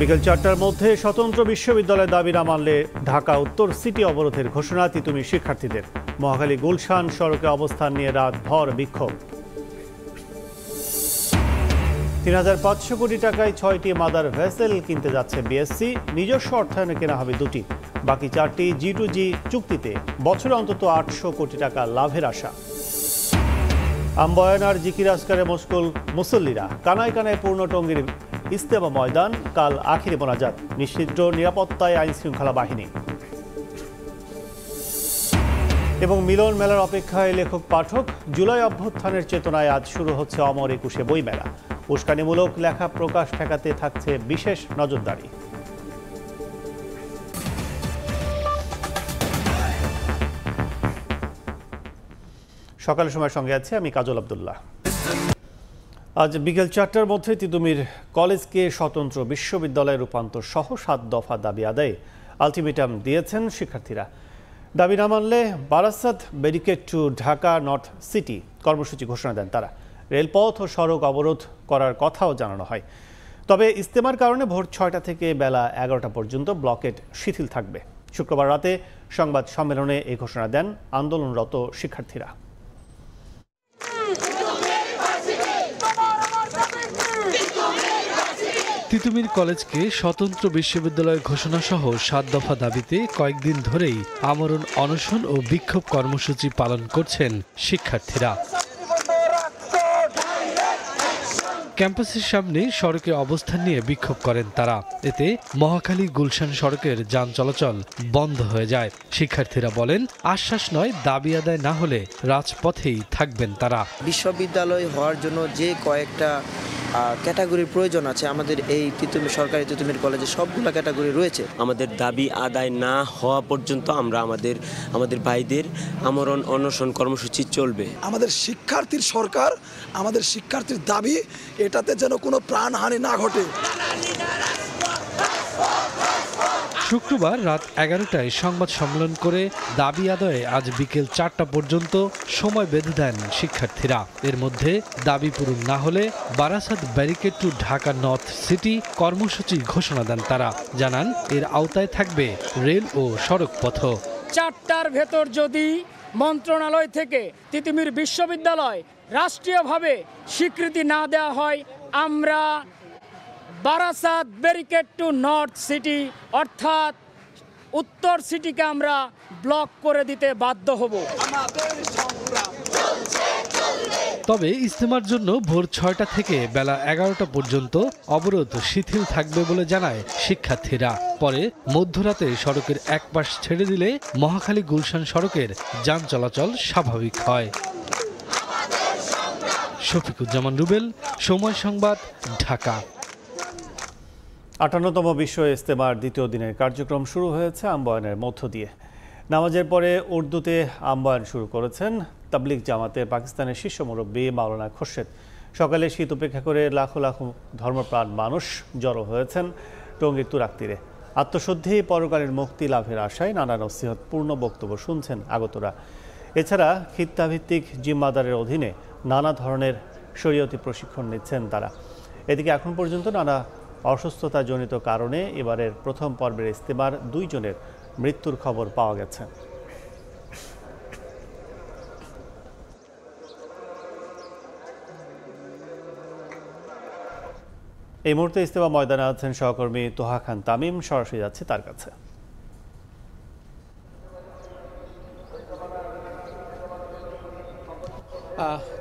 বিকেল 4টার মধ্যে স্বতন্ত্র বিশ্ববিদ্যালয়ের দাবি না মানলে ঢাকা উত্তর সিটি অবরোধের ঘোষণা তিতুমির শিক্ষার্থীদের। মহাখালী গুলশান সড়কে অবস্থান নিয়ে রাতভর বিক্ষোভ। ৩৫০০ কোটি টাকায় ৬টি মাদার ভেসেল কিনতে যাচ্ছে বিএসসি। নিজস্ব অর্থায়নে কেনা হবে 2টি, বাকি 4টি G2G চুক্তিতে বছরে অন্তত ৮০০ কোটি টাকা লাভের আশা। আম্বয়ান আর জিকির আজকারে মশগুল মুসল্লিরা। কানায় কানায় পূর্ণ টঙ্গীর ইজতেমা ময়দান, কাল আখিরি মোনাজাত। নিশ্চিদ্র নিরাপত্তায় আইন শৃঙ্খলা বাহিনী। এবং মিলন মেলার অপেক্ষায় লেখক পাঠক। জুলাই অভ্যুত্থানের চেতনায় আজ শুরু হচ্ছে অমর একুশে বইমেলা। উস্কানিমূলক লেখা প্রকাশ ঠেকাতে থাকছে বিশেষ নজরদারি। সকালের সময় সঙ্গে আছে আমি কাজল আব্দুল্লাহ। আজ বিকেল 4টার মধ্যে তিতুমির কলেজকে স্বতন্ত্র বিশ্ববিদ্যালয়ে রূপান্তর সহ 7 দফা দাবি আদায়ে আলটিমেটাম দিয়েছেন শিক্ষার্থীরা। দাবি না মানলে Barasat barricade two Dhaka north city কর্মসূচি ঘোষণা দেন তারা। রেলপথ ও সড়ক অবরোধ করার কথাও জানানো হয়। তবে ইজতেমার কারণে ভোর 6টা থেকে বেলা 11টা পর্যন্ত ব্লকেট শিথিল থাকবে। শুক্রবার রাতে সংবাদ সম্মেলনে এই ঘোষণা দেন আন্দোলনরত শিক্ষার্থীরা। তিতুমির কলেজকে স্বতন্ত্র বিশ্ববিদ্যালয় ঘোষণা সহ 7 দফা দাবিতে কয়েকদিন ধরেই আমরণ অনশন ও বিক্ষোভ কর্মসূচি পালন করছেন শিক্ষার্থীরা। ক্যাম্পাসের সামনে সড়কে অবস্থান নিয়ে বিক্ষোভ করেন তারা। এতে মহাখালী গুলশান সড়কের যান চলাচল বন্ধ হয়ে যায়। শিক্ষার্থীরা বলেন, আশ্বাস নয়, দাবি আদায় না হলে রাজপথেই থাকবেন তারা। বিশ্ববিদ্যালয় হওয়ার জন্য যে কয়েকটা ক্যাটাগরির প্রয়োজন আছে আমাদের এই সরকারি তিতুমির কলেজে সবগুলো ক্যাটাগরি রয়েছে। আমাদের দাবি আদায় না হওয়া পর্যন্ত আমরা আমাদের ভাইদের আমরণ অনশন কর্মসূচি চলবে। আমাদের শিক্ষার্থীর সরকার, আমাদের শিক্ষার্থীর দাবি, এটাতে যেন কোনো প্রাণহানি না ঘটে। শুক্রবার রাত 11টায় সংবাদ সম্মেলন করে দাবি আদায়ে আজ বিকেল 4টা পর্যন্ত সময় বেঁধে দেন শিক্ষার্থীরা। এর মধ্যে দাবি পূরণ না হলে Barasat barricade two Dhaka north city কর্মসূচি ঘোষণা দেন তারা। জানান, এর আওতায় থাকবে রেল ও সড়ক পথ। 4টার ভেতর যদি মন্ত্রণালয় থেকে তিতুমির বিশ্ববিদ্যালয় রাষ্ট্রীয়ভাবে স্বীকৃতি না দেওয়া হয়, আমরা Barasat barricade two north city অর্থাৎ উত্তর সিটিকে আমরা ব্লক করে দিতে বাধ্য হব। তবে ইজতেমার জন্য ভোর 6টা থেকে বেলা 11টা পর্যন্ত অবরোধ শিথিল থাকবে বলে জানায় শিক্ষার্থীরা। পরে মধ্যরাতে সড়কের এক পাশ ছেড়ে দিলে মহাখালী গুলশান সড়কের যান চলাচল স্বাভাবিক হয়। শফিকুজ্জামান রুবেল, সময় সংবাদ, ঢাকা। 58তম বিশ্ব ইজতেমার দ্বিতীয় দিনের কার্যক্রম শুরু হয়েছে আম্বয়ানের মধ্য দিয়ে। নামাজের পরে উর্দুতে আম্বয়ান শুরু করেছেন তাবলিগ জামাতের পাকিস্তানের শীর্ষ মুরব্বী মাওলানা খোরশেদ। সকালে শীত উপেক্ষা করে লাখো লাখো ধর্মপ্রাণ মানুষ জড়ো হয়েছেন টঙ্গীর তুরাগ তীরে। আত্মশুদ্ধি, পরকালের মুক্তি লাভের আশায় নানা নসিহতপূর্ণ বক্তব্য শুনছেন আগতরা। এছাড়া খিত্তাভিত্তিক জিম্মাদারের অধীনে নানা ধরনের শরীয়তি প্রশিক্ষণ নিচ্ছেন তারা। এদিকে এখন পর্যন্ত নানা অসুস্থতাজনিত কারণে এবারের প্রথম পর্বের ইজতেমার 2 জনের মৃত্যুর খবর পাওয়া গেছে। এই মুহূর্তে ইজতেমা ময়দানে আছেন সহকর্মী তোহা খান তামিম। সরাসরি যাচ্ছে তার কাছে।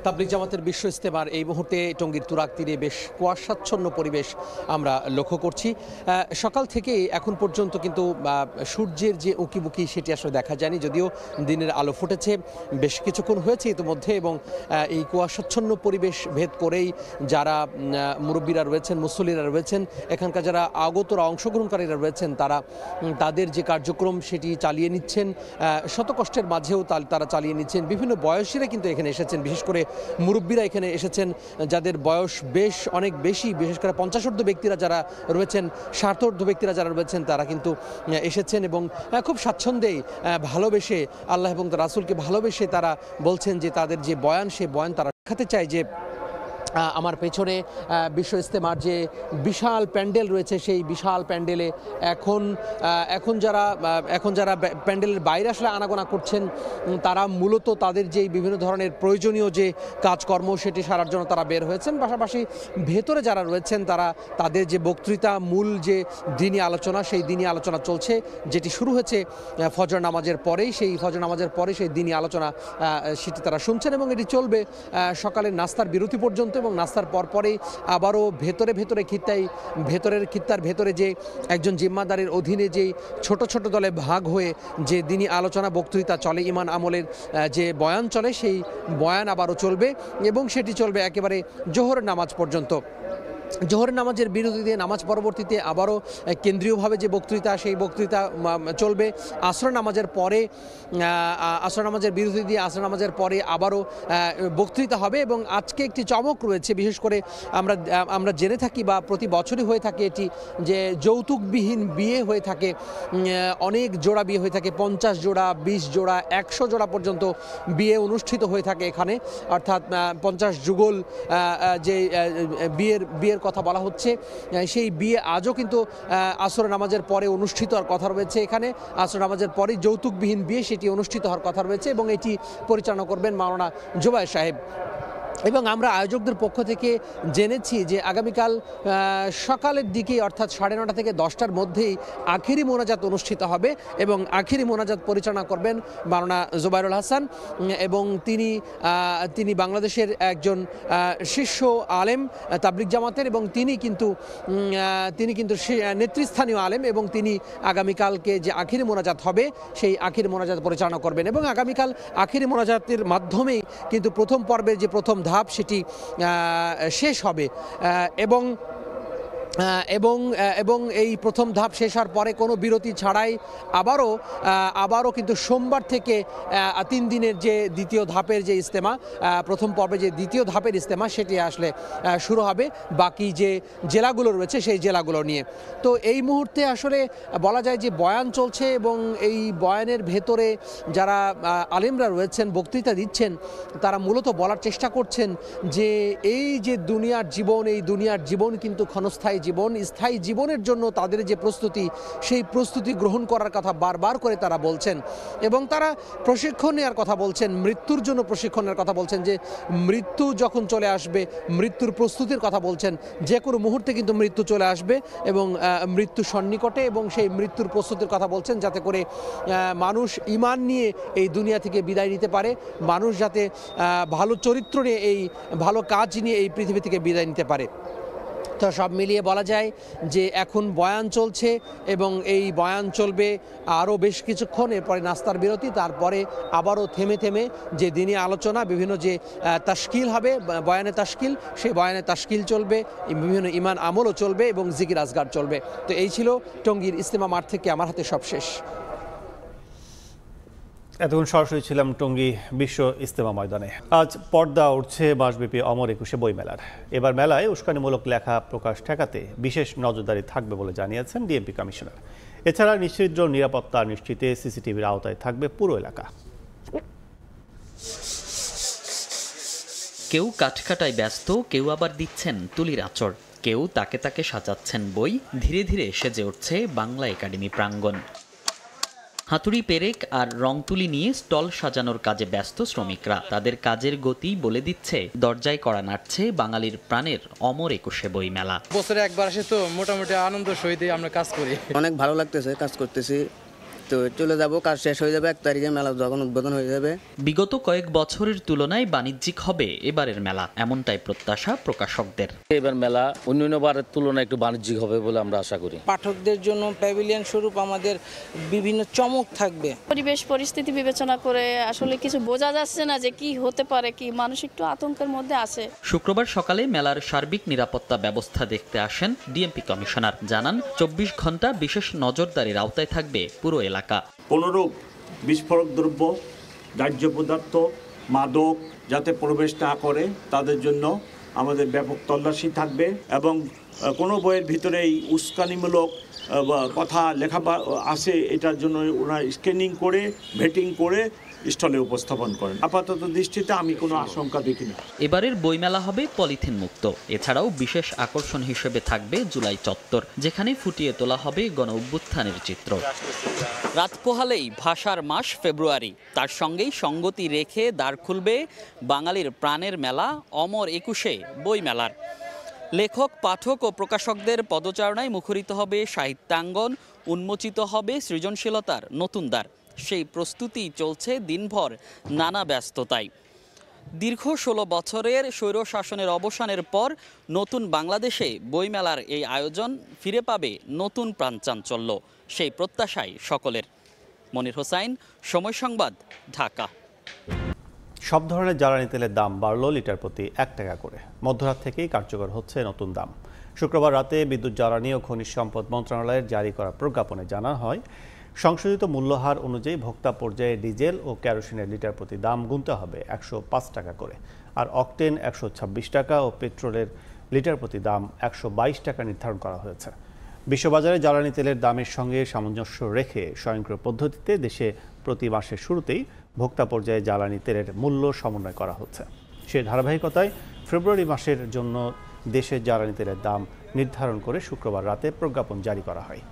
তাবলিগ জামাতের বিশ্ব ইজতেমার এই মুহূর্তে টঙ্গীর তুরাগ তীরে বেশ কুয়াশাচ্ছন্ন পরিবেশ আমরা লক্ষ্য করছি। সকাল থেকে এখন পর্যন্ত কিন্তু সূর্যের যে উঁকিবুকি সেটি আসলে দেখা যায়নি, যদিও দিনের আলো ফুটেছে বেশ কিছুক্ষণ হয়েছে ইতিমধ্যে। এবং এই কুয়াশাচ্ছন্ন পরিবেশ ভেদ করেই যারা মুরব্বীরা রয়েছেন, মুসল্লিরা রয়েছেন, এখানকার যারা আগতরা অংশগ্রহণকারীরা রয়েছেন, তাদের যে কার্যক্রম সেটি চালিয়ে নিচ্ছেন। শত কষ্টের মাঝেও তারা চালিয়ে নিচ্ছেন। বিভিন্ন বয়সীরা কিন্তু এখানে এসেছেন, বিশেষ করে মুরব্বীরা এখানে এসেছেন যাদের বয়স অনেক বেশি, বিশেষ করে 50ঊর্ধ্ব ব্যক্তিরা যারা রয়েছেন, 60ঊর্ধ্ব ব্যক্তিরা যারা রয়েছেন, তারা কিন্তু এসেছেন এবং খুব স্বাচ্ছন্দ্যেই ভালোবেসে আল্লাহ এবং রাসূলকে ভালোবেসে তারা বলছেন যে তাদের যে বয়ান, সেই বয়ান তারা দেখাতে চায় যে আমার পেছনে বিশ্ব ইজতেমার যে বিশাল প্যান্ডেল রয়েছে সেই বিশাল প্যান্ডেলে এখন যারা প্যান্ডেলের বাইরে আসলে আনাগোনা করছেন তারা মূলত তাদের যে বিভিন্ন ধরনের প্রয়োজনীয় যে কাজকর্ম সেটি সারার জন্য তারা বের হয়েছেন। পাশাপাশি ভেতরে যারা রয়েছেন তাদের যে বক্তৃতা, মূল যে দিনী আলোচনা, সেই দিনী আলোচনা চলছে, যেটি শুরু হয়েছে ফজর নামাজের পরেই। সেই ফজর নামাজের পরে সেই দিনী আলোচনা সেটি তারা শুনছেন এবং এটি চলবে সকালের নাস্তার বিরতি পর্যন্ত। এবং নাস্তার পরেই আবারও ভেতরের খিত্তার ভেতরে যে একজন জিম্মাদারের অধীনে যে ছোট ছোট দলে ভাগ হয়ে যে দিনী আলোচনা বক্তৃতা চলে, ইমান আমলের যে বয়ান চলে, সেই বয়ান আবারও চলবে এবং সেটি চলবে একেবারে জোহরের নামাজ পর্যন্ত। জোহরের নামাজের বিরতিতে নামাজ পরবর্তীতে আবারও কেন্দ্রীয়ভাবে যে বক্তৃতা, সেই বক্তৃতা চলবে। আসর নামাজের পরে আসর নামাজের বিরতি দিয়ে আসর নামাজের পরে আবারও বক্তৃতা হবে। এবং আজকে একটি চমক রয়েছে, বিশেষ করে আমরা জেনে থাকি বা প্রতি বছরই হয়ে থাকে এটি, যে যৌতুকবিহীন বিয়ে হয়ে থাকে, অনেক জোড়া বিয়ে হয়ে থাকে, 50 জোড়া, 20 জোড়া, 100 জোড়া পর্যন্ত বিয়ে অনুষ্ঠিত হয়ে থাকে এখানে। অর্থাৎ 50 যুগল যে বিয়ের কথা বলা হচ্ছে, সেই বিয়ে আজও কিন্তু আসর নামাজের পরে অনুষ্ঠিত হওয়ার কথা রয়েছে এখানে। আসর নামাজের পরে যৌতুকবিহীন বিয়ে সেটি অনুষ্ঠিত হওয়ার কথা রয়েছে এবং এটি পরিচালনা করবেন মাওলানা জুবায়ের সাহেব। এবং আমরা আয়োজকদের পক্ষ থেকে জেনেছি যে আগামীকাল সকালের দিকে অর্থাৎ 9:30 থেকে 10টার মধ্যেই আখিরি মোনাজাত অনুষ্ঠিত হবে এবং আখিরি মোনাজাত পরিচালনা করবেন মাওলানা জুবায়েরুল হাসান। এবং তিনি বাংলাদেশের একজন শীর্ষ আলেম তাবলিগ জামাতের এবং তিনি কিন্তু নেতৃস্থানীয় আলেম এবং তিনি আগামীকালকে যে আখিরি মোনাজাত হবে সেই আখিরি মোনাজাত পরিচালনা করবেন। এবং আগামীকাল আখিরি মোনাজাতের মাধ্যমেই কিন্তু প্রথম পর্বের যে প্রথম ধাপ সেটি শেষ হবে এবং এই প্রথম ধাপ শেষ হওয়ার পরে কোনো বিরতি ছাড়াই আবারও কিন্তু সোমবার থেকে 3 দিনের যে দ্বিতীয় ধাপের যে ইজতেমা, প্রথম পর্বে যে দ্বিতীয় ধাপের ইজতেমা সেটি আসলে শুরু হবে বাকি যে জেলাগুলো রয়েছে সেই জেলাগুলো নিয়ে। তো এই মুহূর্তে আসলে বলা যায় যে বয়ান চলছে এবং এই বয়ানের ভেতরে যারা আলেমরা রয়েছেন, বক্তৃতা দিচ্ছেন, তারা মূলত বলার চেষ্টা করছেন যে এই যে দুনিয়ার জীবন কিন্তু ক্ষণস্থায়ী জীবন, স্থায়ী জীবনের জন্য তাদের যে প্রস্তুতি, সেই প্রস্তুতি গ্রহণ করার কথা বারবার করে তারা বলছেন এবং তারা প্রশিক্ষণ নেওয়ার কথা বলছেন, মৃত্যুর জন্য প্রশিক্ষণের কথা বলছেন, যে মৃত্যু যখন চলে আসবে মৃত্যুর প্রস্তুতির কথা বলছেন। যে কোনো মুহূর্তে কিন্তু মৃত্যু চলে আসবে এবং মৃত্যু সন্নিকটে এবং সেই মৃত্যুর প্রস্তুতির কথা বলছেন, যাতে করে মানুষ ঈমান নিয়ে এই দুনিয়া থেকে বিদায় নিতে পারে, মানুষ যাতে ভালো চরিত্র নিয়ে, এই ভালো কাজ নিয়ে এই পৃথিবী থেকে বিদায় নিতে পারে। তো সব মিলিয়ে বলা যায় যে এখন বয়ান চলছে এবং এই বয়ান চলবে আরও বেশ কিছুক্ষণ, এরপরে নাস্তার বিরতি, তারপরে আবারও থেমে যে দিনী আলোচনা, বিভিন্ন যে তাশকিল হবে, বয়ানে তাশকিল, সেই বয়ানে তাশকিল চলবে, বিভিন্ন ইমান আমলও চলবে এবং জিকির আজগার চলবে। তো এই ছিল টঙ্গীর ইজতেমা মাঠ থেকে আমার হাতে সব শেষ। এতক্ষণ সরাসরি ছিলাম টঙ্গী বিশ্ব ইজতেমা ময়দানে। আজ পর্দা উঠছে মাসব্যাপী অমর একুশে বইমেলার। এবার মেলায় উস্কানিমূলক লেখা প্রকাশ ঠেকাতে বিশেষ নজরদারি থাকবে বলে জানিয়েছেন ডিএমপি কমিশনার। এছাড়া নিশ্চিদ্র নিরাপত্তা নিশ্চিতে সিসিটিভির আওতায় থাকবে পুরো এলাকা। কেউ কাঠকাটায় ব্যস্ত, কেউ আবার দিচ্ছেন তুলির আঁচড়, কেউ তাকে সাজাচ্ছেন বই। ধীরে ধীরে সেজে উঠছে বাংলা একাডেমি প্রাঙ্গণ। হাতুড়ি, পেরেক আর রং তুলি নিয়ে স্টল সাজানোর কাজে ব্যস্ত শ্রমিকরা। তাদের কাজের গতি বলে দিচ্ছে দরজায় কড়া নাড়ছে বাঙালির প্রাণের অমর একুশে বই মেলা। বছরে একবার আসে তো মোটামুটি আনন্দ সহিত আমরা কাজ করি। অনেক ভালো লাগতেছে, কাজ করতেছি। তো চলে যাব, কাজ শেষ হয়ে যাবে 1 তারিখে, মেলা যখন উদ্বোধন হয়ে যাবে। বিগত কয়েক বছরের তুলনায় বাণিজ্যিক হবে এবারের মেলা, এমনটাই প্রত্যাশা প্রকাশকদের। এবার মেলা অন্যান্য বারের তুলনায় একটু বাণিজ্যিক হবে বলে আমরা আশা করি। পাঠকদের জন্য প্যাভিলিয়ন স্বরূপ আমাদের বিভিন্ন চমক থাকবে। পরিবেশ পরিস্থিতি বিবেচনা করে আসলে কিছু বোঝা যাচ্ছে না যে কি হতে পারে, কি মানুষ একটু আতঙ্কের মধ্যে আছে। শুক্রবার সকালে মেলার সার্বিক নিরাপত্তা ব্যবস্থা দেখতে আসেন ডিএমপি কমিশনার। জানান 24 ঘন্টা বিশেষ নজরদারির আওতায় থাকবে পুরো এলাকা। কোনো বিস্ফোরক দ্রব্য, দাহ্য পদার্থ, মাদক যাতে প্রবেশ না করে তাদের জন্য আমাদের ব্যাপক তল্লাশি থাকবে এবং কোনো বইয়ের ভিতরে এই উস্কানিমূলক কথা লেখা আছে এটার জন্য ওরা স্ক্যানিং করে, ভেটিং করে স্টলে উপস্থাপন করেন। আপাতত দৃষ্টিতে আমি কোনো আশঙ্কা দেখি না। এবারের বইমেলা হবে পলিথিন মুক্ত। এছাড়াও বিশেষ আকর্ষণ হিসেবে থাকবে জুলাই চত্বর, যেখানে ফুটিয়ে তোলা হবে গণ অভ্যুত্থানের চিত্র। রাত পোহালেই ভাষার মাস ফেব্রুয়ারি, তার সঙ্গেই সঙ্গতি রেখে দ্বার খুলবে বাঙালির প্রাণের মেলা অমর ২১শে বইমেলার। লেখক, পাঠক ও প্রকাশকদের পদচারণায় মুখরিত হবে সাহিত্যাঙ্গন, উন্মোচিত হবে সৃজনশীলতার নতুন দ্বার। সেই প্রস্তুতি চলছে দিনভর নানা ব্যস্ততায়। দীর্ঘ ১৬ বছরের স্বৈরশাসনের অবসানের পর নতুন বাংলাদেশে বইমেলার এই আয়োজন ফিরে পাবে নতুন প্রাণচাঞ্চল্য, সেই প্রত্যাশাই সকলের। মনির হোসাইন, সময় সংবাদ, ঢাকা। সব ধরনের জ্বালানি তেলের দাম বাড়ল লিটার প্রতি ১ টাকা করে। মধ্যরাত থেকেই কার্যকর হচ্ছে নতুন দাম। শুক্রবার রাতে বিদ্যুৎ, জ্বালানি ও খনিজ সম্পদ মন্ত্রণালয়ের জারি করা প্রজ্ঞাপনে জানানো হয়, সংশোধিত মূল্যহার অনুযায়ী ভোক্তা পর্যায়ে ডিজেল ও কেরোসিনের লিটার প্রতি দাম গুনতে হবে ১০৫ টাকা করে, আর অকটেন ১২৬ টাকা ও পেট্রোলের লিটার প্রতি দাম ১২২ টাকা নির্ধারণ করা হয়েছে। বিশ্ববাজারে জ্বালানি তেলের দামের সঙ্গে সামঞ্জস্য রেখে স্বয়ংক্রিয় পদ্ধতিতে দেশে প্রতি মাসের শুরুতেই ভোক্তা পর্যায়ে জ্বালানি তেলের মূল্য সমন্বয় করা হচ্ছে। সেই ধারাবাহিকতায় ফেব্রুয়ারি মাসের জন্য দেশের জ্বালানি তেলের দাম নির্ধারণ করে শুক্রবার রাতে প্রজ্ঞাপন জারি করা হয়।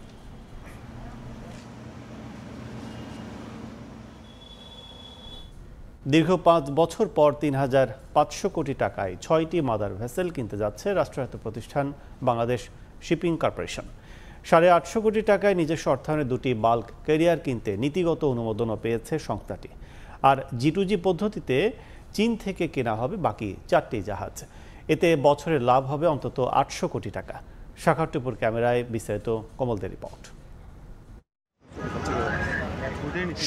দীর্ঘ ৫ বছর পর ৩,৫০০ কোটি টাকায় ৬টি মাদার ভেসেল কিনতে যাচ্ছে রাষ্ট্রায়ত্ত প্রতিষ্ঠান বাংলাদেশ শিপিং কর্পোরেশন। ৮৫০ কোটি টাকায় নিজস্ব অর্থায়নে 2টি বাল্ক ক্যারিয়ার কিনতে নীতিগত অনুমোদনও পেয়েছে সংস্থাটি। আর G2G পদ্ধতিতে চীন থেকে কেনা হবে বাকি 4টি জাহাজ। এতে বছরের লাভ হবে অন্তত ৮০০ কোটি টাকা। শাখাটুপুর ক্যামেরায় বিস্তারিত কমলদের রিপোর্ট।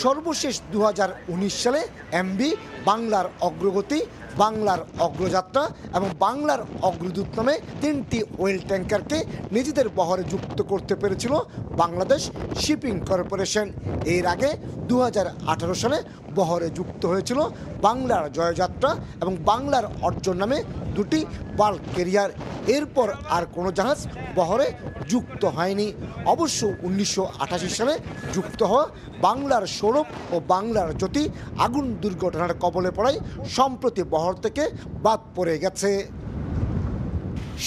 সর্বশেষ ২০১৯ সালে এমভি, বাংলার অগ্রগতি, বাংলার অগ্রযাত্রা এবং বাংলার অগ্রদূত নামে 3টি ওয়েল ট্যাঙ্কারকে নিজেদের বহরে যুক্ত করতে পেরেছিল বাংলাদেশ শিপিং কর্পোরেশন। এর আগে ২০১৮ সালে বহরে যুক্ত হয়েছিল বাংলার জয়যাত্রা এবং বাংলার অর্জন নামে 2টি বাল্ক ক্যারিয়ার। এরপর আর কোনো জাহাজ বহরে যুক্ত হয়নি। অবশ্য 1988 সালে যুক্ত হওয়া বাংলার সৌরভ ও বাংলার জ্যোতি আগুন দুর্ঘটনার কবলে পড়ায় সম্প্রতি বহর থেকে বাদ পড়ে গেছে।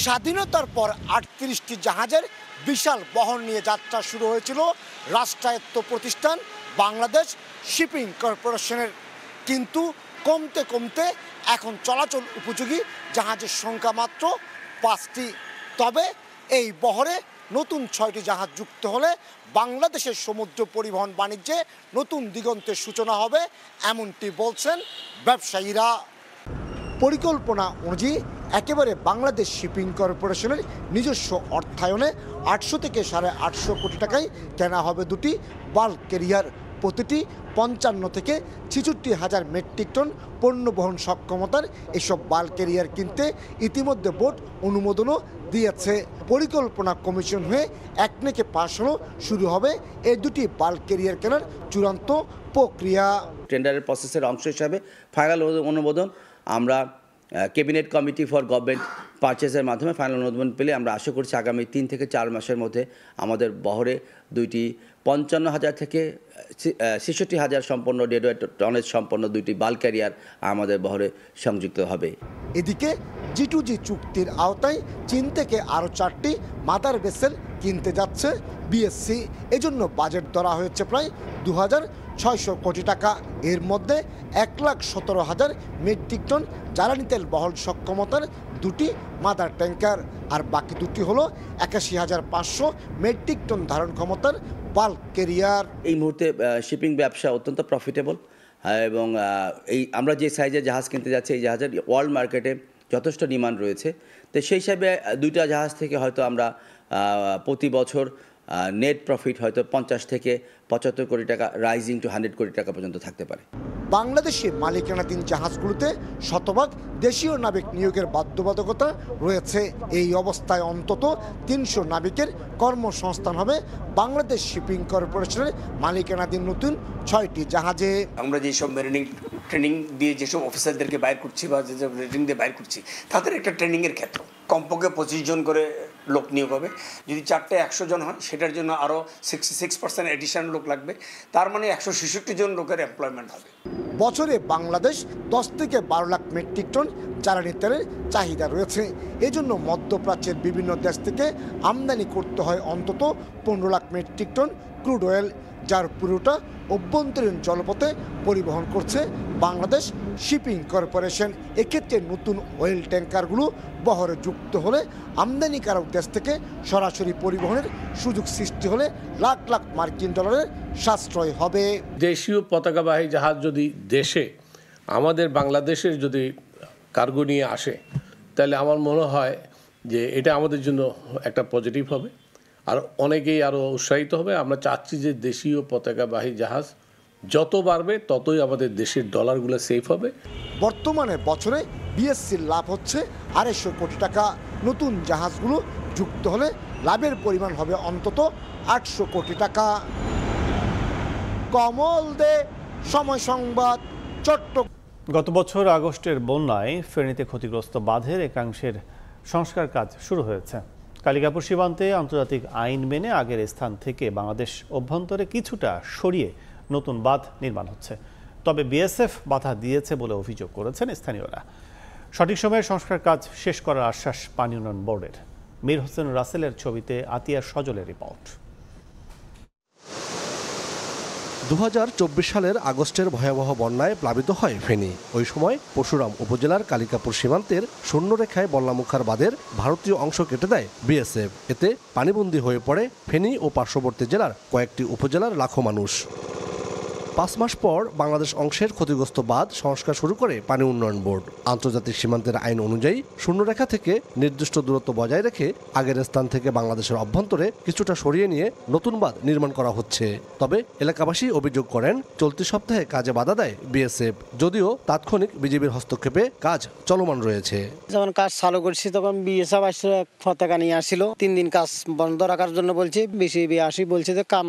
স্বাধীনতার পর 38টি জাহাজের বিশাল বহর নিয়ে যাত্রা শুরু হয়েছিল রাষ্ট্রায়ত্ত প্রতিষ্ঠান বাংলাদেশ শিপিং কর্পোরেশনের। কিন্তু কমতে কমতে এখন চলাচল উপযোগী জাহাজের সংখ্যা মাত্র 5টি। তবে এই বহরে নতুন 6টি জাহাজ যুক্ত হলে বাংলাদেশের সমুদ্র পরিবহন বাণিজ্যে নতুন দিগন্তের সূচনা হবে, এমনটি বলছেন ব্যবসায়ীরা। পরিকল্পনা অনুযায়ী একেবারে বাংলাদেশ শিপিং কর্পোরেশনের নিজস্ব অর্থায়নে 800 থেকে 850 কোটি টাকায় কেনা হবে 2টি বাল্ক ক্যারিয়ার। প্রতিটি 55 থেকে 66 হাজার মেট্রিক টন পণ্য বহন সক্ষমতার এসব বাল্ক ক্যারিয়ার কিনতে ইতিমধ্যে বোর্ড অনুমোদনও দিয়েছে। পরিকল্পনা কমিশন হয়ে একনেকে পাশ হলো শুরু হবে এই 2টি বাল্ক ক্যারিয়ার কেনার চূড়ান্ত প্রক্রিয়া। টেন্ডারের প্রসেসের অংশ হিসাবে ফাইনাল অনুমোদন আমরা ক্যাবিনেট কমিটি ফর গভর্নমেন্ট পারচেসের মাধ্যমে ফাইনাল অনুমোদন পেলে আমরা আশা করছি আগামী 3 থেকে 4 মাসের মধ্যে আমাদের বহরে 2টি 55,000 থেকে 66,000 সম্পন্ন ডেডওয়েট টনেজ সম্পন্ন 2টি বাল্ক ক্যারিয়ার আমাদের বহরে সংযুক্ত হবে। এদিকে G2G চুক্তির আওতায় চীন থেকে আরও 4টি মাদার ভেসেল কিনতে যাচ্ছে বিএসসি। এজন্য বাজেট ধরা হয়েছে প্রায় 2,600 কোটি টাকা। এর মধ্যে 1,17,000 মেট্রিক টন জ্বালানি তেল বহন সক্ষমতার 2টি মাদার ট্যাঙ্কার, আর বাকি 2টি হলো 81,500 মেট্রিক টন ধারণ ক্ষমতার বাল্ক ক্যারিয়ার। এই মুহূর্তে শিপিং ব্যবসা অত্যন্ত প্রফিটেবল এবং এই আমরা যে সাইজের জাহাজ কিনতে যাচ্ছি এই জাহাজের ওয়ার্ল্ড মার্কেটে যথেষ্ট ডিমান্ড রয়েছে। তো সেই হিসাবে 2টা জাহাজ থেকে হয়তো আমরা প্রতি বছর নেট প্রফিট হয়তো 50 থেকে 75 কোটি টাকা রাইজিং টু 100 কোটি টাকা পর্যন্ত থাকতে পারে। বাংলাদেশে মালিকানাধীন জাহাজগুলোতে শতভাগ দেশীয় নাবিক নিয়োগের বাধ্যবাধকতা রয়েছে। এই অবস্থায় অন্তত 300 নাবিকের কর্মসংস্থান হবে বাংলাদেশ শিপিং কর্পোরেশনের মালিকানাধীন নতুন 6টি জাহাজে। আমরা যেসব মেরিনিং ট্রেনিং দিয়ে যেসব অফিসারদেরকে বাইর করছি বা যেসব রেটিং দিয়ে বাইর করছি তাদের একটা ট্রেনিংয়ের ক্ষেত্র কমপক্ষে 25 জন করে লোক নিয়োগ হবে। যদি 4টে 100 জন হয় সেটার জন্য আরও 66% এডিশনাল লোক লাগবে, তার মানে 166 জন লোকের এমপ্লয়মেন্ট হবে। বছরে বাংলাদেশ 10 থেকে 12 লাখ মেট্রিক টন জ্বালানি তেলের চাহিদা রয়েছে। এজন্য মধ্যপ্রাচ্যের বিভিন্ন দেশ থেকে আমদানি করতে হয় অন্তত 15 lakh metric ton crude oil, যার পুরোটা অভ্যন্তরীণ জলপথে পরিবহন করছে বাংলাদেশ শিপিং কর্পোরেশন। এক্ষেত্রে নতুন অয়েল ট্যাঙ্কারগুলো বহরে যুক্ত হলে আমদানিকারক দেশ থেকে সরাসরি পরিবহনের সুযোগ সৃষ্টি হলে লাখ লাখ মার্কিন ডলারের সাশ্রয় হবে। দেশীয় পতাকাবাহী জাহাজ যদি দেশে আমাদের বাংলাদেশের যদি কার্গো নিয়ে আসে, তাহলে আমার মনে হয় যে এটা আমাদের জন্য একটা পজিটিভ হবে, আর অনেকেই আরও উৎসাহিত হবে। আমরা চাচ্ছি যে দেশীয় পতাকাবাহী জাহাজ যত বাড়বে ততই আমাদের দেশের ডলারগুলো সেফ হবে। বর্তমানে বছরে বিএসসির লাভ হচ্ছে 250 কোটি টাকা। নতুন জাহাজগুলো যুক্ত হলে লাভের পরিমাণ হবে অন্তত 800 কোটি টাকা। কমল দে, সময় সংবাদ, চট্টগ্রাম। গত বছর আগস্টের বন্যায় ফেনীতে ক্ষতিগ্রস্ত বাঁধের একাংশের সংস্কার কাজ শুরু হয়েছে। কালিকাপুর সীমান্তে আন্তর্জাতিক আইন মেনে আগের স্থান থেকে বাংলাদেশ অভ্যন্তরে কিছুটা সরিয়ে নতুন বাঁধ নির্মাণ হচ্ছে। তবে বিএসএফ বাধা দিয়েছে বলে অভিযোগ করেছেন স্থানীয়রা। সঠিক সময়ে সংস্কার কাজ শেষ করার আশ্বাস পানি উন্নয়ন বোর্ডের। মীর হোসেন রাসেলের ছবিতে আতিয়া সজলের রিপোর্ট। 2024 সালের আগস্টের ভয়াবহ বন্যায় প্লাবিত হয় ফেনী। ওই সময় পরশুরাম উপজেলার কালিকাপুর সীমান্তের শূন্যরেখায় বল্লামুখার বাঁধের ভারতীয় অংশ কেটে দেয় বিএসএফ। এতে পানিবন্দী হয়ে পড়ে ফেনী ও পার্শ্ববর্তী জেলার কয়েকটি উপজেলার লাখো মানুষ। 5 মাস পর বাংলাদেশ অংশের ক্ষতিগ্রস্ত বাঁধ সংস্কার শুরু করে পানি উন্নয়ন বোর্ড। আন্তর্জাতিক সীমান্তের আইন অনুযায়ী শূন্যরেখা থেকে নির্দিষ্ট দূরত্ব বজায় রেখে আগের স্থান থেকে বাংলাদেশের অভ্যন্তরে কিছুটা সরিয়ে নিয়ে নতুন বাঁধ নির্মাণ করা হচ্ছে। তবে এলাকাবাসী অভিযোগ করেন চলতি সপ্তাহে কাজে বাধা দেয় বিএসএফ, যদিও তাৎক্ষণিক বিজিবির হস্তক্ষেপে কাজ চলমান রয়েছে। যখন কাজ চালু করছি তখন বিএসএফ আসলে পতাকা নিয়ে আসছিল। 3 দিন কাজ বন্ধ রাখার জন্য বলছে, বিজিবি আসি বলছে যে কাম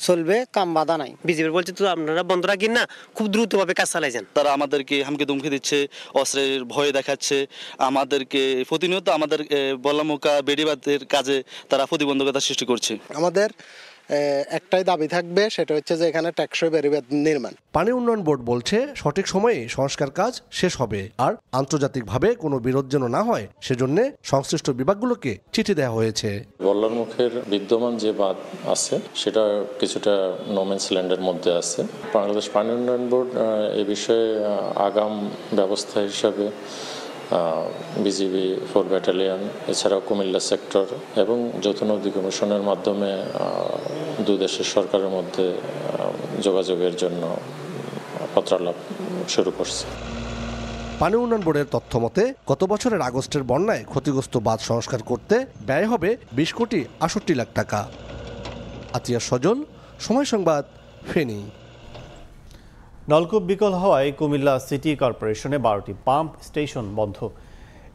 চলবে, কাম বাধা নাই। বিজেপি বলছে তো আপনারা বন্ধ রাখেন না, খুব দ্রুতভাবে কাজ চালাই যান। তারা আমাদেরকে হামকি দুমকি দিচ্ছে, অস্ত্রের ভয় দেখাচ্ছে, আমাদেরকে প্রতিনিয়ত আমাদের বল্লামুখা বেড়িবাঁধের কাজে তারা প্রতিবন্ধকতা সৃষ্টি করছে। আমাদের একটাই দাবি থাকবে, সেটা হচ্ছে যে এখানে টেকসই বেড়িবাঁধ নির্মাণ। পানি উন্নয়ন বোর্ড বলছে সঠিক সময়ে সংস্কার কাজ শেষ হবে, আর আন্তর্জাতিকভাবে কোনো বিরোধ যেন না হয় সেজন্য সংশ্লিষ্ট বিভাগগুলোকে চিঠি দেওয়া হয়েছে। বল্লারমুখের বিদ্যমান যে বাঁধ আছে সেটা কিছুটা নোম্যান্স ল্যান্ডের মধ্যে আছে। বাংলাদেশ পানি উন্নয়ন বোর্ড এ বিষয়ে আগাম ব্যবস্থা হিসাবে বিজিবি 4 ব্যাটালিয়ন, এছাড়াও কুমিল্লা সেক্টর এবং যৌথ নদী কমিশনের মাধ্যমে দুই দেশের সরকারের মধ্যে যোগাযোগের জন্য পত্রালাপ শুরু করছে। পানি উন্নয়ন বোর্ডের তথ্য মতে গত বছরের আগস্টের বন্যায় ক্ষতিগ্রস্ত বাঁধ সংস্কার করতে ব্যয় হবে 20 কোটি 68 লাখ টাকা। আতিয়া সজল, সময় সংবাদ, ফেনী। নলকূপ বিকল হওয়ায় কুমিল্লা সিটি কর্পোরেশনে 12টি পাম্প স্টেশন বন্ধ।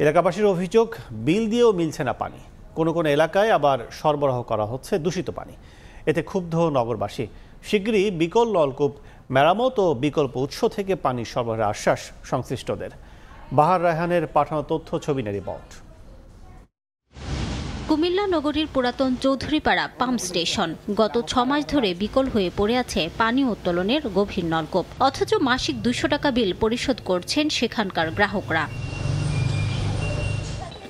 এলাকাবাসীর অভিযোগ, বিল দিয়েও মিলছে না পানি। কোনো কোনো এলাকায় আবার সরবরাহ করা হচ্ছে দূষিত পানি। এতে ক্ষুব্ধ নগরবাসী। শিগগিরই বিকল নলকূপ মেরামত ও বিকল্প উৎস থেকে পানি সরবরাহের আশ্বাস সংশ্লিষ্টদের। বাহার রায়হানের পাঠানো তথ্য, ছবি নিয়ে রিপোর্ট। কুমিল্লা নগরীর পুরাতন চৌধুরীপাড়া পাম্প স্টেশন গত 6 মাস ধরে বিকল হয়ে পড়ে আছে পানি উত্তোলনের গভীর নলকূপ, অথচ মাসিক 200 টাকা বিল পরিশোধ করছেন সেখানকার গ্রাহকরা।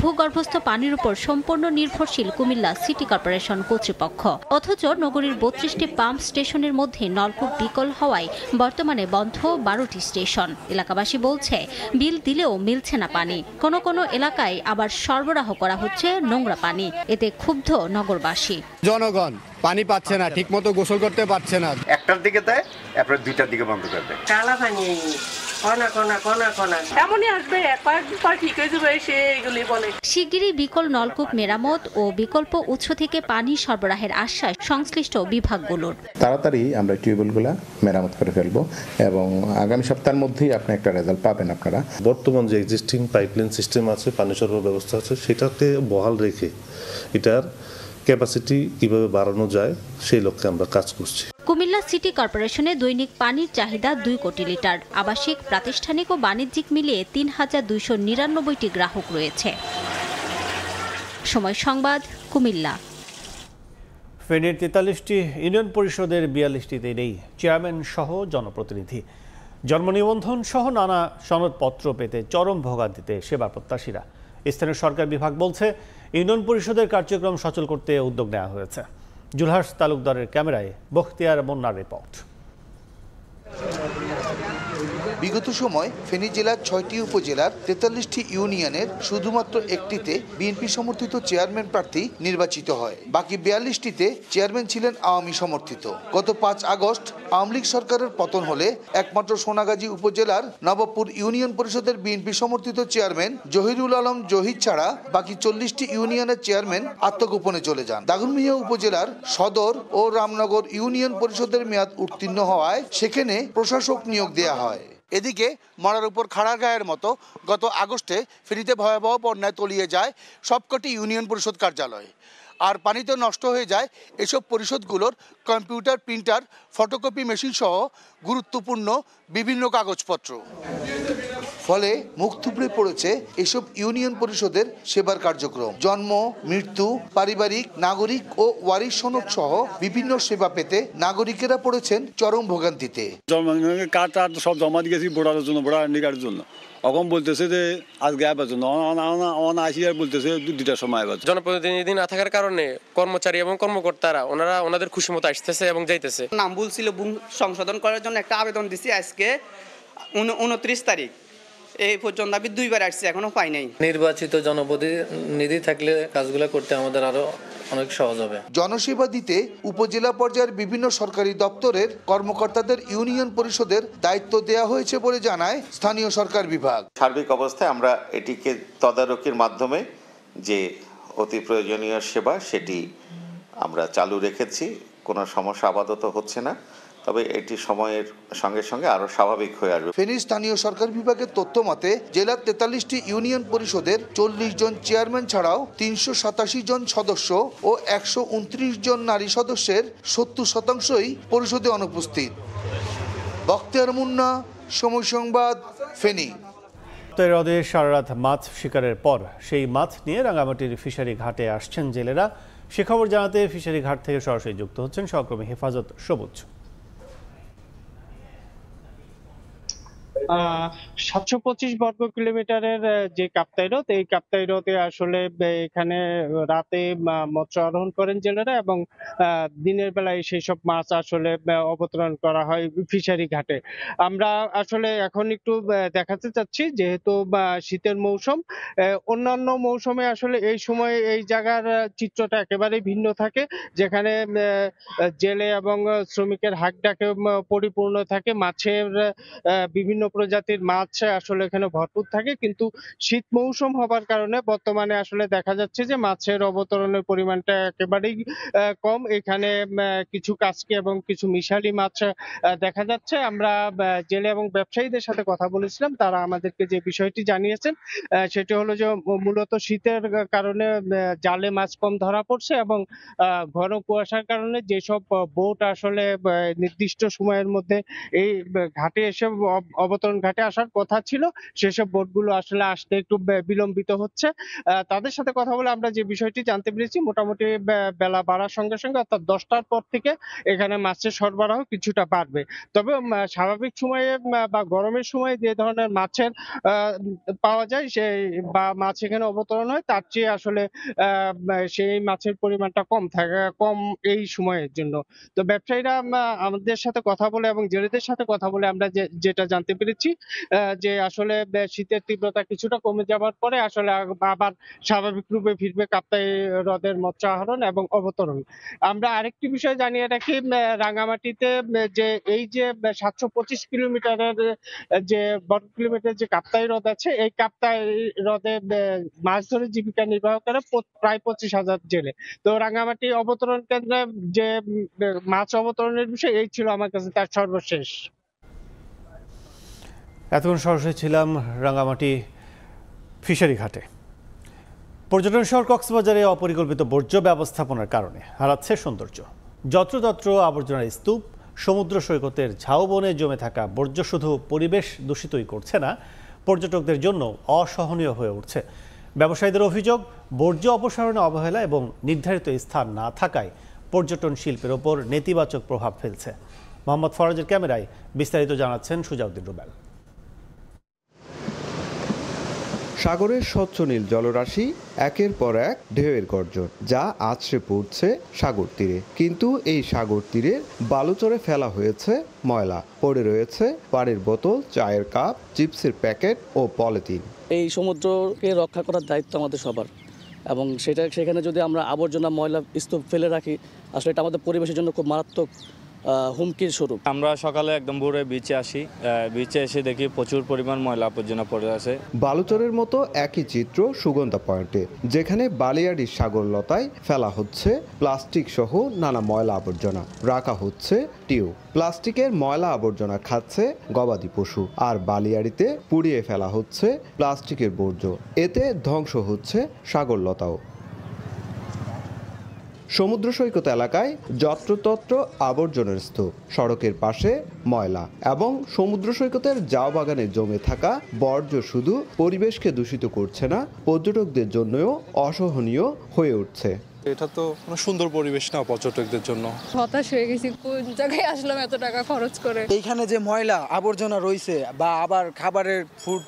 ভূগর্ভস্থ পানির উপর সম্পূর্ণ নির্ভরশীল কুমিল্লা সিটি কর্পোরেশন কর্তৃপক্ষ, অথচ নগরীর 32টি পাম্প স্টেশনের মধ্যে নলকূপ বিকল হওয়ায় বর্তমানে বন্ধ 12টি স্টেশন। এলাকাবাসী বলছে বিল দিলেও মিলছে না পানি। কোনো কোনো এলাকায় আবার সরবরাহ করা হচ্ছে নোংরা পানি। এতে ক্ষুব্ধ নগরবাসী। জনগণ পানি পাচ্ছে না, ঠিক মতো গোসল করতে পারছে না। 1টার দিকে দেয়, এরপর 2টার দিকে বন্ধ করে দেয়। কালা পানি এমনই আসবে, কয়েকদিন ঠিক হয়ে যাবে, সে এগুলি বলে। শিগগিরই বিকল নলকূপ মেরামত ও বিকল্প উৎস থেকে পানি সরবরাহের আশ্বাস সংশ্লিষ্ট বিভাগগুলোর। তাড়াতাড়ি আমরা টিউবওয়েলগুলো মেরামত করে ফেলবো এবং আগামী সপ্তাহের মধ্যেই আপনি একটা রেজাল্ট পাবেন। আপনারা বর্তমান যে এক্সিস্টিং পাইপলাইন সিস্টেম আছে, পানি সরবরাহ ব্যবস্থা আছে, সেটাকে বহাল রেখে এটার ক্যাপাসিটি কিভাবে বাড়ানো যায় সেই লক্ষ্যে আমরা কাজ করছি। কুমিল্লা সিটি কর্পোরেশনে দৈনিক পানির চাহিদা 2 কোটি লিটার। আবাসিক, প্রাতিষ্ঠানিক ও বাণিজ্যিক মিলিয়ে 3299টি গ্রাহক রয়েছে। সময় সংবাদ, কুমিল্লা। ফেনীর 43টি ইউনিয়ন পরিষদের 42টিতে নেই চেয়ারম্যান সহ জনপ্রতিনিধি। জন্ম নিবন্ধন সহ নানা সনদপত্র পেতে চরম ভোগান্তিতে সেবা প্রত্যাশীরা। স্থানীয় সরকার বিভাগ বলছে ইউনিয়ন পরিষদের কার্যক্রম সচল করতে উদ্যোগ নেওয়া হয়েছে। জুলহাস তালুকদারের ক্যামেরায় বখতিয়ার মুন্নার রিপোর্ট। বিগত সময় ফেনী জেলার 6টি উপজেলার 43টি ইউনিয়নের শুধুমাত্র একটিতে বিএনপি সমর্থিত চেয়ারম্যান প্রার্থী নির্বাচিত হয়। বাকি 42টিতে চেয়ারম্যান ছিলেন আওয়ামী সমর্থিত। গত 5 আগস্ট আওয়ামী লীগ সরকারের পতন হলে একমাত্র সোনাগাজী উপজেলার নবাবপুর ইউনিয়ন পরিষদের বিএনপি সমর্থিত চেয়ারম্যান জহিরুল আলম জহির ছাড়া বাকি 40টি ইউনিয়নের চেয়ারম্যান আত্মগোপনে চলে যান। দাগনভূঞা উপজেলার সদর ও রামনগর ইউনিয়ন পরিষদের মেয়াদ উত্তীর্ণ হওয়ায় সেখানে প্রশাসক নিয়োগ দেওয়া হয়। এদিকে মরার উপর খাড়ার গায়ের মতো গত আগস্টে ফেনীতে ভয়াবহ বন্যায় তলিয়ে যায় সবকটি ইউনিয়ন পরিষদ কার্যালয়। আর পানিতে নষ্ট হয়ে যায় এসব পরিষদগুলোর কম্পিউটার, প্রিন্টার, ফটোকপি মেশিন সহ গুরুত্বপূর্ণ বিভিন্ন কাগজপত্র। ফলে মুখ থুবড়ে পড়েছে এসব ইউনিয়ন পরিষদের সেবার কার্যক্রম। জন্ম, মৃত্যু, পারিবারিক, নাগরিক ও ওয়ারিশ সনদ সহ বিভিন্ন সেবা পেতে নাগরিকেরা পড়েছেন চরম ভোগান্তিতে। কার্ড সব জমা দিয়েছি ভোটারের জন্য, ভোটার আইডি কার্ডের জন্য। এখন বলতেছে যে আজকে আবার জন্য আসি আর বলতেছে 2টার সময় আবার। জনপ্রতিনিধি না থাকার কারণে কর্মচারী এবং কর্মকর্তারা ওনাদের খুশি মতো আসতেছে এবং যাইতেছে। নাম ভুল ছিল, সংশোধন করার জন্য একটা আবেদন দিছি আজকে 29 তারিখ। এই পর্যন্ত আমি 2বার আসছি, এখনো পাই নাই। নির্বাচিত জনপ্রতিনিধি থাকলে কাজগুলো করতে আমাদের আরো অনেক সহজ হবে। জনসেবা দিতে উপজেলা পর্যায়ের বিভিন্ন সরকারি দপ্তরের কর্মকর্তাদের ইউনিয়ন পরিষদের দায়িত্ব দেওয়া হয়েছে বলে জানায় স্থানীয় সরকার বিভাগ। সার্বিক অবস্থায় আমরা এটিকে তদারকির মাধ্যমে যে অতি প্রয়োজনীয় সেবা সেটি আমরা চালু রেখেছি। কোনো সমস্যা আপাতত হচ্ছে না, তবে এটি সময়ের সঙ্গে সঙ্গে আরো স্বাভাবিক হয়ে আসবে। ফেনীর স্থানীয় সরকার বিভাগের তথ্য মতে জেলার 43টি ইউনিয়ন পরিষদের 40 জন চেয়ারম্যান ছাড়াও 387 জন সদস্য ও 129 জন নারী সদস্যের 70% পরিষদে অনুপস্থিত। বখতিয়ার মুন্না, সময় সংবাদ, ফেনী। হ্রদে সারারাত মাছ শিকারের পর সেই মাছ নিয়ে রাঙামাটির ফিশারি ঘাটে আসছেন জেলেরা। সে খবর জানাতে ফিশারি ঘাট থেকে সরাসরি যুক্ত হচ্ছেন সহকর্মী হেফাজত সবুজ। 725 বর্গ কিলোমিটারের যে কাপ্তাই হ্রদ, এই কাপ্তাই হ্রদে আসলে এখানে রাতে মৎস্য আরোহণ করেন জেলেরা এবং দিনের বেলায় সেই সব মাছ আসলে অবতরণ করা হয় ফিশারি ঘাটে। আমরা আসলে এখন একটু দেখাতে চাচ্ছি, যেহেতু শীতের মৌসুম, অন্যান্য মৌসুমে আসলে এই সময় এই জায়গার চিত্রটা একেবারেই ভিন্ন থাকে, যেখানে জেলে এবং শ্রমিকের হাঁকডাকে পরিপূর্ণ থাকে। মাছের বিভিন্ন প্রজাতির মাছ আসলে এখানে ভরপুর থাকে, কিন্তু শীত মৌসুম হবার কারণে বর্তমানে আসলে দেখা যাচ্ছে যে মাছের অবতরণের পরিমাণটা একেবারেই কম। এখানে কিছু কাচকি এবং কিছু মিশালি মাছ দেখা যাচ্ছে। আমরা জেলে এবং ব্যবসায়ীদের সাথে কথা বলেছিলাম, তারা আমাদেরকে যে বিষয়টি জানিয়েছেন সেটি হলো যে মূলত শীতের কারণে জালে মাছ কম ধরা পড়ছে এবং ঘন কুয়াশার কারণে যেসব বোট আসলে নির্দিষ্ট সময়ের মধ্যে এই ঘাটে এসে অবতরণ ঘাটে আসার কথা ছিল, সেসব বোটগুলো আসলে আসতে একটু বিলম্বিত হচ্ছে। তাদের সাথে কথা বলে আমরা যে বিষয়টি জানতে পেরেছি, মোটামুটি বেলা বাড়ার সঙ্গে সঙ্গে অর্থাৎ 10টার পর থেকে এখানে মাছের সরবরাহ কিছুটা বাড়বে। তবে স্বাভাবিক সময়ে বা গরমের সময় যে ধরনের মাছের পাওয়া যায় বা মাছ এখানে অবতরণ হয়, তার চেয়ে আসলে সেই মাছের পরিমাণটা কম এই সময়ের জন্য। তো ব্যবসায়ীরা আমাদের সাথে কথা বলে এবং জেলেদের সাথে কথা বলে আমরা যেটা জানতে পেরেছি যে আসলে শীতের তীব্রতা কিছুটা কমে যাবার পরে আসলে আবার স্বাভাবিক রূপে ফিরবে কাপ্তাই হ্রদের মৎস্য আহরণ এবং অবতরণ। আমরা আরেকটি বিষয় জানিয়ে রাখি, রাঙামাটিতে যে এই যে 725 কিলোমিটারের যে বর্গ কিলোমিটার যে কাপ্তাই হ্রদ আছে, এই কাপ্তাই হ্রদে মাছ ধরে জীবিকা নির্বাহ করে প্রায় 25,000 জেলে। তো রাঙামাটি অবতরণ কেন্দ্রে যে মাছ অবতরণের বিষয় এই ছিল আমার কাছে তার সর্বশেষ। এতক্ষণ সরাসরি ছিলাম রাঙামাটি ফিশারি ঘাটে। পর্যটন শহর কক্সবাজারে অপরিকল্পিত বর্জ্য ব্যবস্থাপনার কারণে হারাচ্ছে সৌন্দর্য। যত্রতত্র আবর্জনার স্তূপ, সমুদ্র সৈকতের ঝাউবনে জমে থাকা বর্জ্য শুধু পরিবেশ দূষিতই করছে না, পর্যটকদের জন্য অসহনীয় হয়ে উঠছে। ব্যবসায়ীদের অভিযোগ, বর্জ্য অপসারণে অবহেলা এবং নির্ধারিত স্থান না থাকায় পর্যটন শিল্পের ওপর নেতিবাচক প্রভাব ফেলছে। মোহাম্মদ ফরাজের ক্যামেরায় বিস্তারিত জানাচ্ছেন সুজাউদ্দিন রুবেল। সাগরের স্বচ্ছ নীল জলরাশি একের পর এক ঢেউয়ের গর্জন, যা আছড়ে পড়ছে সাগর তীরে। কিন্তু এই সাগর তীরের বালুচরে ফেলা হয়েছে ময়লা, পড়ে রয়েছে পানির বোতল, চায়ের কাপ, চিপসের প্যাকেট ও পলিথিন। এই সমুদ্রকে রক্ষা করার দায়িত্ব আমাদের সবার, এবং সেখানে যদি আমরা আবর্জনা, ময়লা, স্তূপ ফেলে রাখি, আসলে এটা আমাদের পরিবেশের জন্য খুব মারাত্মক হুমকির স্বরূপ। আমরা সকালে একদম ভোরে বিচে আসি, বিচে এসে দেখি প্রচুর পরিমাণ ময়লা আবর্জনা পড়ে আছে। বালুচরের মতো একই চিত্র সুগন্ধা পয়েন্টে, যেখানে বালিয়াড়ির সাগরলতায় ফেলা হচ্ছে প্লাস্টিক সহ নানা ময়লা আবর্জনা, রাখা হচ্ছে টিউব। প্লাস্টিকের ময়লা আবর্জনা খাচ্ছে গবাদি পশু, আর বালিয়াড়িতে পুড়িয়ে ফেলা হচ্ছে প্লাস্টিকের বর্জ্য। এতে ধ্বংস হচ্ছে সাগরলতাও। সমুদ্র সৈকত এলাকায় যত্রতত্র আবর্জনার স্তূপ, সড়কের পাশে ময়লা এবং সমুদ্র সৈকতের জাও বাগানে জমে থাকা বর্জ্য শুধু পরিবেশকে দূষিত করছে না, পর্যটকদের জন্যও অসহনীয় হয়ে উঠছে। এটা তো কোনো সুন্দর পরিবেশ না পর্যটকদের জন্য। হতাশ হয়ে গেছি, কোন জায়গায় আসলাম এত টাকা খরচ করে। এইখানে যে ময়লা আবর্জনা রয়েছে, বা আবার খাবারের ফুড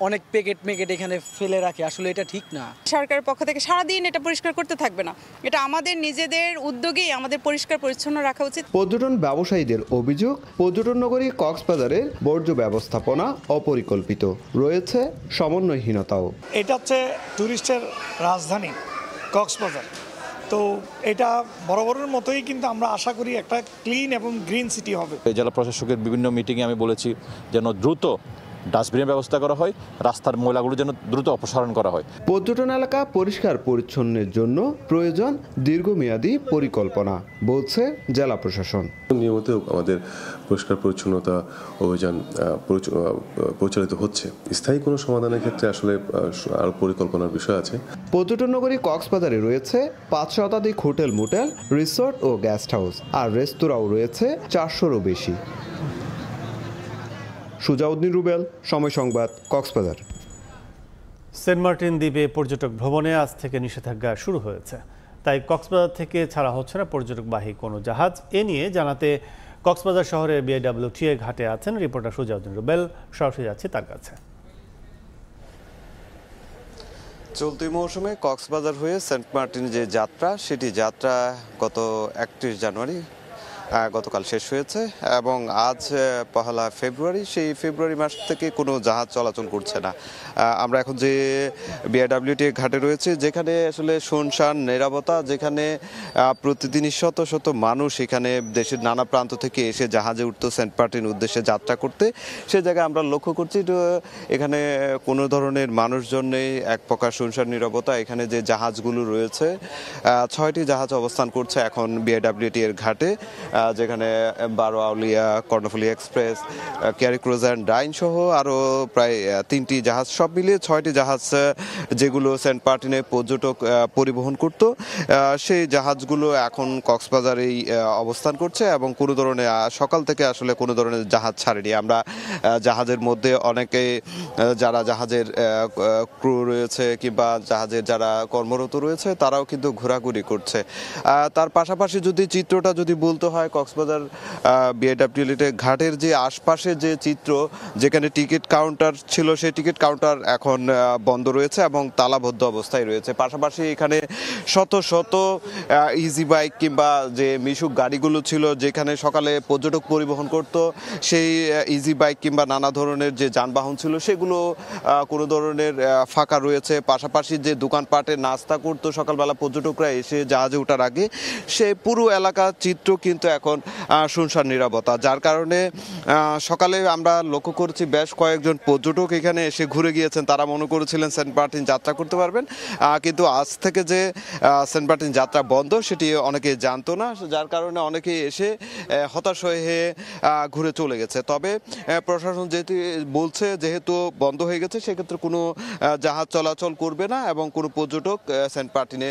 অনেক প্যাকেট এখানে ফেলে রাখে, আসলে এটা ঠিক না। সরকারের পক্ষ থেকে সারাদিন এটা পরিষ্কার করতে থাকবে না, এটা আমাদের নিজেদের উদ্যোগেই আমাদের পরিষ্কার পরিচ্ছন্ন রাখা উচিত। পর্যটন ব্যবসায়ীদের অভিযোগ, পর্যটন নগরী কক্সবাজারের বর্জ্য ব্যবস্থাপনা অপরিকল্পিত, রয়েছে সমন্বয়হীনতাও। এটা হচ্ছে ট্যুরিস্টের রাজধানী কক্সবাজার, তো এটা বরাবরের মতোই কিন্তু আমরা আশা করি একটা ক্লিন এবং গ্রিন সিটি হবে। জেলা প্রশাসকের বিভিন্ন মিটিংয়ে আমি বলেছি যেন দ্রুত ডাস্টবিনের ব্যবস্থা করা হয়, রাস্তার ময়লাগুলো যেন দ্রুত অপসারণ করা হয়। পর্যটন এলাকা পরিষ্কার পরিচ্ছন্নের জন্য প্রয়োজন দীর্ঘমেয়াদী পরিকল্পনা, বলছে জেলা প্রশাসন। নিয়মিত আমাদের পরিষ্কার পরিচ্ছন্নতা অভিযান পরিচালিত হচ্ছে। স্থায়ী কোনো সমাধানের ক্ষেত্রে আসলে আরও পরিকল্পনার বিষয় আছে। পর্যটন নগরী কক্সবাজারে রয়েছে 5 শতাধিক হোটেল, মোটেল, রিসোর্ট ও গেস্ট হাউস, আর রেস্তোরাঁও রয়েছে 400-রও বেশি। সুজাউদ্দিন রুবেল, সময় সংবাদ, কক্সবাজার। সেন্ট মার্টিন দ্বীপে পর্যটক ভ্রমণে আজ থেকে নিষেধাজ্ঞা শুরু হয়েছে, তাই কক্সবাজার থেকে ছাড়া হচ্ছে না পর্যটকবাহী কোনো জাহাজ। এ নিয়ে জানাতে কক্সবাজার শহরের বিআইডব্লিউটিএ ঘাটে আছেন রিপোর্টার সুজাউদ্দিন রুবেল, সরাসরি যাচ্ছি তার কাছে। চলতি মৌসুমে কক্সবাজার হয়ে সেন্ট মার্টিন যে যাত্রা, সেটি যাত্রা গত 31 জানুয়ারি গতকাল শেষ হয়েছে, এবং আজ 1 ফেব্রুয়ারি, সেই ফেব্রুয়ারি মাস থেকে কোনো জাহাজ চলাচল করছে না। আমরা এখন যে বিআইডব্লিউটি ঘাটে রয়েছে, যেখানে আসলে শুনশান নিরাপত্তা, যেখানে প্রতিদিনই শত শত মানুষ এখানে দেশের নানা প্রান্ত থেকে এসে জাহাজে উঠতো সেন্ট মার্টিন উদ্দেশ্যে যাত্রা করতে, সে জায়গায় আমরা লক্ষ্য করছি এখানে কোনো ধরনের মানুষজন নেই, এক প্রকার শুনশান নিরাপত্তা। এখানে যে জাহাজগুলো রয়েছে, 6টি জাহাজ অবস্থান করছে এখন বিআইডব্লিউটি এর ঘাটে, যেখানে Baro Aulia, Karnaphuli express, carry cruise and dine সহ আরও প্রায় 3টি জাহাজ, সব মিলিয়ে 6টি জাহাজ যেগুলো সেন্ট মার্টিনে পর্যটক পরিবহন করত, সেই জাহাজগুলো এখন কক্সবাজারেই অবস্থান করছে, এবং কোনো ধরনের সকাল থেকে আসলে কোনো ধরনের জাহাজ ছাড়েনি। আমরা জাহাজের মধ্যে অনেকে যারা জাহাজের ক্রু রয়েছে কিংবা জাহাজের যারা কর্মরত রয়েছে, তারাও কিন্তু ঘোরাঘুরি করছে। তার পাশাপাশি যদি চিত্রটা যদি বলতে হয়, কক্সবাজার বিআইডব্লিউটি ঘাটের যে আশপাশে যে চিত্র, যেখানে টিকিট কাউন্টার ছিল, সেই টিকিট কাউন্টার এখন বন্ধ রয়েছে এবং তালাবদ্ধ অবস্থায় রয়েছে। পাশাপাশি এখানে শত শত ইজি বাইক কিংবা যে মিশুক গাড়িগুলো ছিল, যেখানে সকালে পর্যটক পরিবহন করত, সেই ইজি বাইক কিংবা নানা ধরনের যে যানবাহন ছিল, সেগুলো কোনো ধরনের ফাঁকা রয়েছে। পাশাপাশি যে দোকানপাটে নাস্তা করতো সকালবেলা পর্যটকরা এসে জাহাজে ওঠার আগে, সেই পুরো এলাকার চিত্র কিন্তু এখন শুনশান নিরাপত্তা, যার কারণে সকালে আমরা লক্ষ্য করছি বেশ কয়েকজন পর্যটক এখানে এসে ঘুরে গিয়েছেন। তারা মনে করেছিলেন সেন্ট মার্টিন যাত্রা করতে পারবেন, কিন্তু আজ থেকে যে সেন্ট মার্টিন যাত্রা বন্ধ, সেটি অনেকে জানতো না, যার কারণে অনেকে এসে হতাশ হয়ে ঘুরে চলে গেছে। তবে প্রশাসন যেহেতু বন্ধ হয়ে গেছে, সেক্ষেত্রে কোনো জাহাজ চলাচল করবে না এবং কোনো পর্যটক সেন্ট মার্টিনে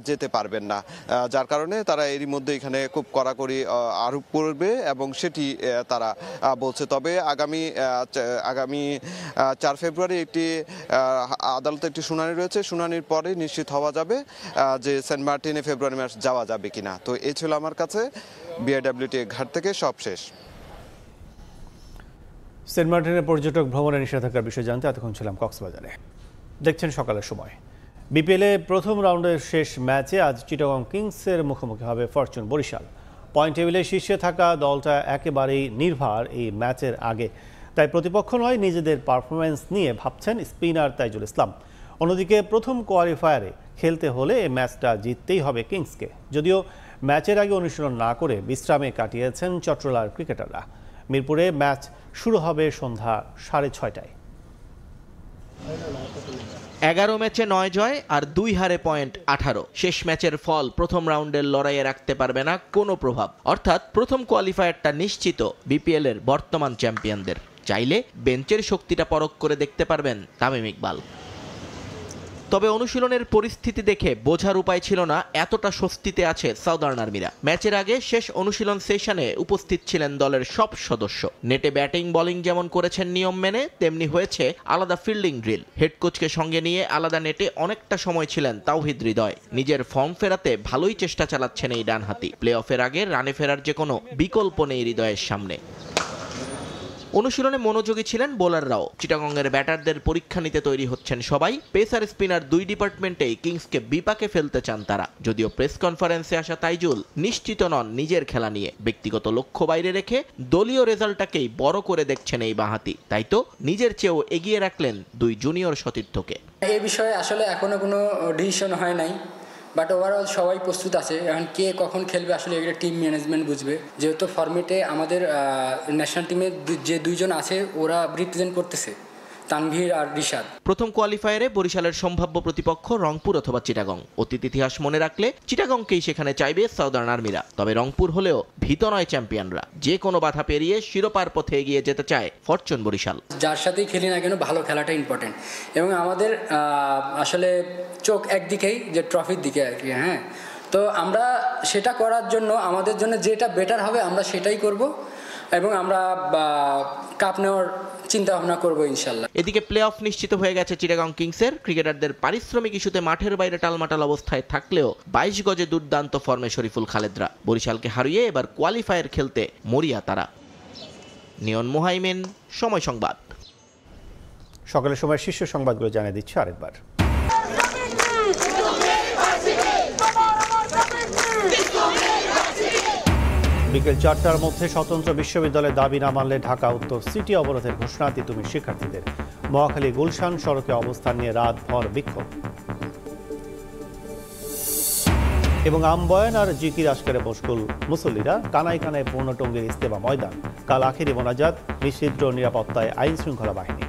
যেতে পারবেন না, যার কারণে তারা এরই মধ্যে এখানে খুব কড়াকড়ি আরোপ করবে এবং সেটি তারা বলছে। তবে আগামী 4 ফেব্রুয়ারি একটি আদালতে একটি শুনানি রয়েছে, শুনানির পরে নিশ্চিত হওয়া যাবে যে সেন্ট মার্টিনে ফেব্রুয়ারি মাস যাওয়া যাবে কিনা। তো এই ছিল আমার কাছে বিআরডব্লিউটি ঘাট থেকে সব শেষ। সেন্ট মার্টিনের পর্যটক ভ্রমণের নিষেধাজ্ঞার বিষয়ে জানতে এতক্ষণ ছিলাম কক্সবাজারে। দেখছেন সকালের সময়। বিপিএলে প্রথম রাউন্ডের শেষ ম্যাচে আজ চিটাগং কিংসের মুখোমুখি হবে ফরচুন বরিশাল। পয়েন্ট টেবিলে শীর্ষে থাকা দলটা একেবারেই নির্ভর এই ম্যাচের আগে, তাই প্রতিপক্ষ নয়, নিজেদের পারফরমেন্স নিয়ে ভাবছেন স্পিনার তাইজুল ইসলাম। অন্যদিকে প্রথম কোয়ালিফায়ারে খেলতে হলে এই ম্যাচটা জিততেই হবে কিংসকে। যদিও ম্যাচের আগে অনুশীলন না করে বিশ্রামে কাটিয়েছেন চট্টলার ক্রিকেটাররা। মিরপুরে ম্যাচ শুরু হবে সন্ধ্যা 6:30টায়। 11 ম্যাচে 9 জয় আর 2 হারে পয়েন্ট 18। শেষ ম্যাচের ফল প্রথম রাউন্ডের লড়াইয়ে রাখতে পারবে না কোনো প্রভাব, অর্থাৎ প্রথম কোয়ালিফায়ারটা নিশ্চিত বিপিএল এর বর্তমান চ্যাম্পিয়নদের। চাইলে বেঞ্চের শক্তিটা পরখ করে দেখতে পারবেন তামিম ইকবাল। তবে অনুশীলনের পরিস্থিতি দেখে বোঝার উপায় ছিল না এতটা স্বস্তিতে আছে সাউদার্ন আর্মিরা। ম্যাচের আগে শেষ অনুশীলন সেশনে উপস্থিত ছিলেন দলের সব সদস্য। নেটে ব্যাটিং বোলিং যেমন করেছেন নিয়ম মেনে, তেমনি হয়েছে আলাদা ফিল্ডিং ড্রিল। হেড কোচকে সঙ্গে নিয়ে আলাদা নেটে অনেকটা সময় ছিলেন তাওহিদ হৃদয়। নিজের ফর্ম ফেরাতে ভালোই চেষ্টা চালাচ্ছেন এই ডানহাতি। প্লে অফের আগে রানে ফেরার যে কোনো বিকল্প নেই হৃদয়ের সামনে। অনুশীলনে মনোযোগী ছিলেন বোলাররাও। চিটাগংয়ের ব্যাটারদের পরীক্ষা নিতে তৈরি হচ্ছেন সবাই। পেসার স্পিনার দুই ডিপার্টমেন্টেই কিংসকে বিপাকে ফেলতে চান তারা। যদিও প্রেস কনফারেন্সে আসা তাইজুল নিশ্চিত নন নিজের খেলা নিয়ে। ব্যক্তিগত লক্ষ্য বাইরে রেখে দলীয় রেজাল্টটাকেই বড় করে দেখছেন এই বাঁহাতি। তাই তো নিজের চেয়েও এগিয়ে রাখলেন দুই জুনিয়র সতীর্থকে। এই বিষয়ে আসলে এখনো কোনো ডিসিশন হয় নাই, বাট ওভারঅল সবাই প্রস্তুত আছে। এখন কে কখন খেলবে আসলে এটা টিম ম্যানেজমেন্ট বুঝবে। যেহেতু ফর্মেটে আমাদের ন্যাশনাল টিমের যে দুইজন আছে ওরা রিপ্রেজেন্ট করতেছে, তানভীর আর রিশাদ। প্রথম কোয়ালিফায়ারে বরিশালের সম্ভাব্য প্রতিপক্ষ রংপুর অথবা চিটাগং। অতীত ইতিহাস মনে রাখলে চিটাগংকেই সেখানে চাইবে সাউদার্ন আর্মিরা। তবে রংপুর হলেও ভীত নয় চ্যাম্পিয়নরা। যে কোনো বাধা পেরিয়ে শিরোপার পথে এগিয়ে যেতে চায় ফরচুন বরিশাল। যার সাথেই খেলি না কেন ভালো খেলাটা ইম্পর্টেন্ট, এবং আমাদের আসলে চোখ একদিকেই যে ট্রফির দিকে আর কি। হ্যাঁ, তো আমরা সেটা করার জন্য আমাদের জন্য যেটা বেটার হবে আমরা সেটাই করব, এবং আমরা কাপ নেওয়ার চিন্তা ভাবনা করবো ইনশাল্লাহ। এদিকে প্লে অফ নিশ্চিত হয়ে গেছে চিটাগং কিংসের। ক্রিকেটারদের পারিশ্রমিক ইস্যুতে মাঠের বাইরে টালমাটাল অবস্থায় থাকলেও 22 গজে দুর্দান্ত ফর্মে শরীফুল খালেদরা। বরিশালকে হারিয়ে এবার কোয়ালিফায়ার খেলতে মরিয়া তারা। নিয়ন মোহাইমেন, সময় সংবাদ। সকালের সময় শীর্ষ সংবাদগুলো জানিয়ে দিচ্ছে আরেকবার। বিকেল 4টার মধ্যে স্বতন্ত্র বিশ্ববিদ্যালয়ের দাবি না মানলে ঢাকা উত্তর সিটি অবরোধের ঘোষণা তিতুমির শিক্ষার্থীদের। মহাখালী গুলশান সড়কে অবস্থান নিয়ে রাতভর বিক্ষোভ। এবং আমবয়ান আর জিকির আজকারে মশগুল মুসল্লিরা। কানায় কানায় পূর্ণটঙ্গীর ইস্তেমা ময়দান। কাল আখেরি মোনাজাত, নিষিদ্ধ নিরাপত্তায় আইন শৃঙ্খলা বাহিনী।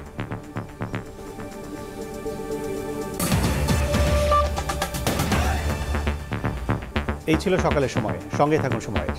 এই ছিল সকালের সময়। সঙ্গে থাকুন সময়ের।